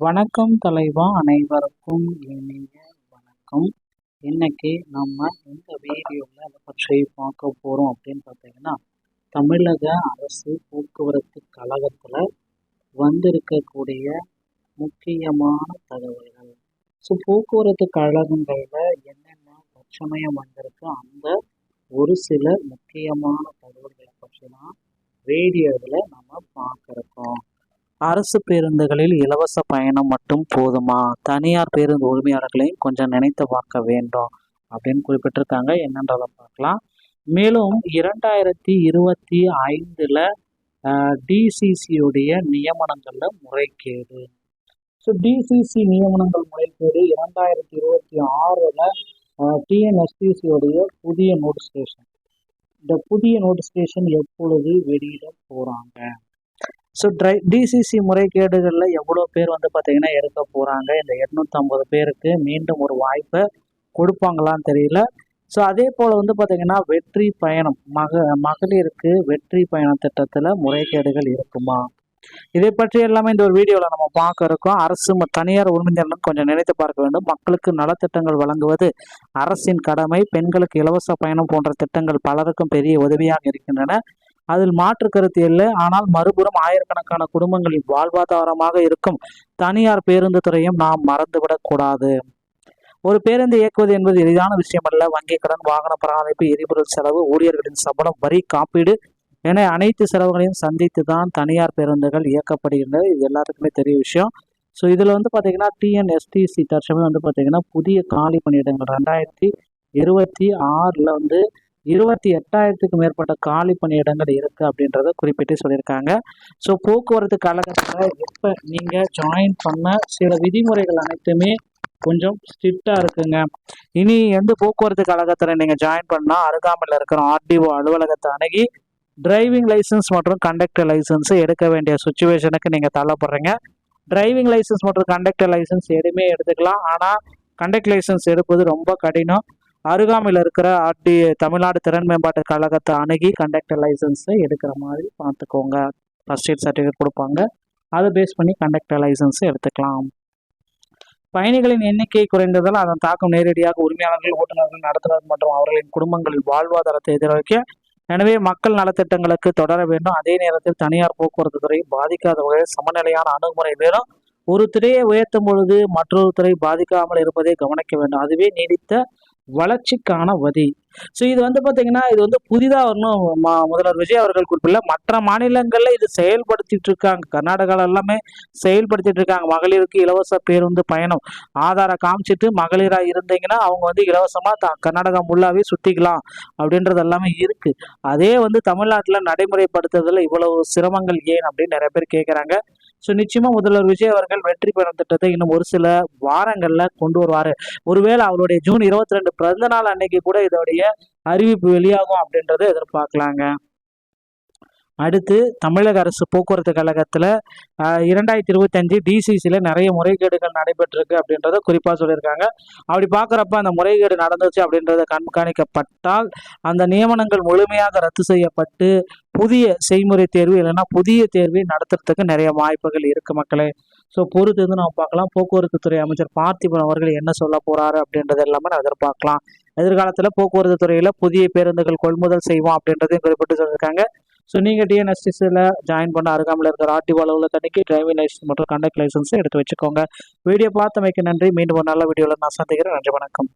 வணக்கம் தலைவா, அனைவருக்கும் இனிய வணக்கம். இன்னைக்கு நம்ம இந்த வீடியோவில் அதை பற்றி பார்க்க போகிறோம் அப்படின்னு பார்த்தீங்கன்னா, தமிழக அரசு போக்குவரத்து கழகத்தில் வந்திருக்கக்கூடிய முக்கியமான தகவல்கள். ஸோ போக்குவரத்து கழகங்களில் என்னென்ன பிரச்சனையும் வந்திருக்கு, அந்த ஒரு சில முக்கியமான தகவல்களை பற்றி தான் வீடியோவில் நம்ம பார்க்குறோம். அரசு பேருந்துகளில் இலவச பயணம் மட்டும் போதுமா? தனியார் பேருந்து உரிமையாளர்களையும் கொஞ்சம் நினைத்து பார்க்க வேண்டும் அப்படின்னு குறிப்பிட்டிருக்காங்க. என்னன்றதை பார்க்கலாம். மேலும் 2025 டிசிசியுடைய நியமனங்கள்ல முறைகேடு. ஸோ டிசிசி நியமனங்கள் முறைகேடு 2026 டிஎன்எஸ்டிசியோடைய புதிய நோட்டிஃபிகேஷன். இந்த புதிய நோட்டிஃபிகேஷன் எப்பொழுது வெளியிட போறாங்க? ஸோ டிசிசி முறைகேடுகளில் எவ்வளோ பேர் பார்த்தீங்கன்னா எடுக்க போகிறாங்க. இந்த 850 பேருக்கு மீண்டும் ஒரு வாய்ப்பை கொடுப்பாங்களான்னு தெரியல. ஸோ அதே போல் பார்த்தீங்கன்னா வெற்றி பயணம் மகளிருக்கு வெற்றி பயண திட்டத்தில் முறைகேடுகள் இருக்குமா? இதை பற்றி எல்லாமே இந்த ஒரு வீடியோவில் நம்ம பார்க்க இருக்கோம். அரசு தனியார் உரிமையாளர்களும் கொஞ்சம் நினைத்து பார்க்க வேண்டும். மக்களுக்கு நலத்திட்டங்கள் வழங்குவது அரசின் கடமை. பெண்களுக்கு இலவச பயணம் போன்ற திட்டங்கள் பலருக்கும் பெரிய உதவியாக இருக்கின்றன. அதில் மாற்று கருத்து இல்லை. ஆனால் மறுபுறம் ஆயிரக்கணக்கான குடும்பங்களின் வாழ்வாதாரமாக இருக்கும் தனியார் பேருந்து துறையும் நாம் மறந்துவிடக்கூடாது. ஒரு பேருந்து இயக்குவது என்பது எளிதான விஷயம் அல்ல. வங்கி கடன், வாகன பராமரிப்பு, எரிபொருள் செலவு, ஊழியர்களின் சம்பளம், வரி, காப்பீடு என அனைத்து செலவுகளையும் சந்தித்து தான் தனியார் பேருந்துகள் இயக்கப்படுகின்றன. இது எல்லாத்துக்குமே தெரிய விஷயம். ஸோ இதில் பார்த்தீங்கன்னா டிஎன்எஸ்டிசி தற்சமயம் பார்த்தீங்கன்னா புதிய காலி பணியிடங்கள் 2026 28,000க்கு மேற்பட்ட காலி பணியிடங்கள் இருக்குது அப்படின்றத குறிப்பிட்டு சொல்லியிருக்காங்க. ஸோ போக்குவரத்து கழகத்தில் எப்போ நீங்கள் ஜாயின் பண்ண சில விதிமுறைகள் அனைத்துமே கொஞ்சம் ஸ்ட்ரிக்டாக இருக்குங்க. இனி போக்குவரத்து கழகத்தில் நீங்கள் ஜாயின் பண்ணால் அருகாமையில் இருக்கிற ஆர்டிஓ அலுவலகத்தை அணுகி டிரைவிங் லைசன்ஸ் மற்றும் கண்டக்டர் லைசன்ஸை எடுக்க வேண்டிய சுச்சுவேஷனுக்கு நீங்கள் தள்ளப்படுறீங்க. டிரைவிங் லைசன்ஸ் மற்றும் கண்டக்டர் லைசன்ஸ் எதுவுமே எடுத்துக்கலாம். ஆனால் கண்டக்டர் லைசன்ஸ் எடுப்பது ரொம்ப கடினம். அருகாமையில் இருக்கிற தமிழ்நாடு திறன் மேம்பாட்டு கழகத்தை அணுகி கண்டக்டர் லைசன்ஸை எடுக்கிற மாதிரி பார்த்துக்கோங்க. ஃபர்ஸ்ட் எய்ட் சர்டிஃபிகேட் கொடுப்பாங்க. அதை பேஸ் பண்ணி கண்டக்டர் லைசன்ஸை எடுத்துக்கலாம். பயணிகளின் எண்ணிக்கை குறைந்ததால் அதன் தாக்கம் நேரடியாக உரிமையாளர்கள், ஓட்டுநர்கள், நடத்துனர்கள் மற்றும் அவர்களின் குடும்பங்களின் வாழ்வாதாரத்தை எதிரொலிக்க. எனவே மக்கள் நலத்திட்டங்களுக்கு தொடர வேண்டும். அதே நேரத்தில் தனியார் போக்குவரத்து துறை பாதிக்காத வகையில் சமநிலையான அணுகுமுறை வேணும். ஒரு துறையை உயர்த்தும் பொழுது மற்றொரு துறை பாதிக்காமல் இருப்பதை கவனிக்க வேண்டும். அதுவே நீடித்த வளர்ச்சிக்கான வழி. ஸோ இது பார்த்தீங்கன்னா இது புதிதாக வரணும். முதல்வர் விஜய் அவர்கள் குறிப்பிடல, மற்ற மாநிலங்களில் இது செயல்படுத்திட்டு இருக்காங்க. கர்நாடகாவில் எல்லாமே செயல்படுத்திட்டு இருக்காங்க. மகளிருக்கு இலவச பேருந்து பயணம் ஆதாரம் காமிச்சிட்டு மகளிராக இருந்தீங்கன்னா அவங்க இலவசமாக கர்நாடகா முல்லாவே சுற்றிக்கலாம் அப்படின்றது எல்லாமே இருக்கு. அதே தமிழ்நாட்டில் நடைமுறைப்படுத்துறதுல இவ்வளவு சிரமங்கள் ஏன் அப்படின்னு நிறைய பேர் கேட்குறாங்க. ஸோ நிச்சயமாக முதல்வர் விஜய் அவர்கள் வெற்றி பயணம் திட்டத்தை இன்னும் ஒரு சில வாரங்களில் கொண்டு வருவார். ஒருவேளை அவருடைய ஜூன் 22 பிறந்த நாள் அன்னைக்கு கூட இதோடைய அறிவிப்பு வெளியாகும் அப்படின்றத எதிர்பார்க்கலாங்க. அடுத்து தமிழக அரசு போக்குவரத்து கழகத்தில் 2025 டிசிசியில் நிறைய முறைகேடுகள் நடைபெற்றிருக்கு அப்படின்றத குறிப்பாக சொல்லியிருக்காங்க. அப்படி பார்க்குறப்ப அந்த முறைகேடு நடந்துச்சு அப்படின்றத கண்காணிக்கப்பட்டால் அந்த நியமனங்கள் முழுமையாக ரத்து செய்யப்பட்டு புதிய செய்முறை தேர்வு இல்லைன்னா புதிய தேர்வை நடத்துறதுக்கு நிறைய வாய்ப்புகள் இருக்குது மக்களே. ஸோ பொறுத்து நம்ம பார்க்கலாம். போக்குவரத்து துறை அமைச்சர் பார்த்திபன் அவர்கள் என்ன சொல்ல போகிறாரு அப்படின்றது எல்லாமே நான் எதிர்பார்க்கலாம். எதிர்காலத்தில் போக்குவரத்து துறையில் புதிய பேருந்துகள் கொள்முதல் செய்வோம் அப்படின்றதையும் குறிப்பிட்டு சொல்லியிருக்காங்க. ஸோ நீங்கள் டிஎன்எஸ்டிசியில் ஜாயின் பண்ண அருகாமையில் இருக்கிற ஆர்டிஓ அலுவலகத்தன்னைக்கு டிரைவிங் லைசன்ஸ் மற்றும் கண்டக்ட் லைசன்ஸை எடுத்து வச்சுக்கோங்க. வீடியோ பார்த்தமைக்கு நன்றி. மீண்டும் ஒரு நல்ல வீடியோவில் நான் சந்திக்கிறேன். நன்றி, வணக்கம்.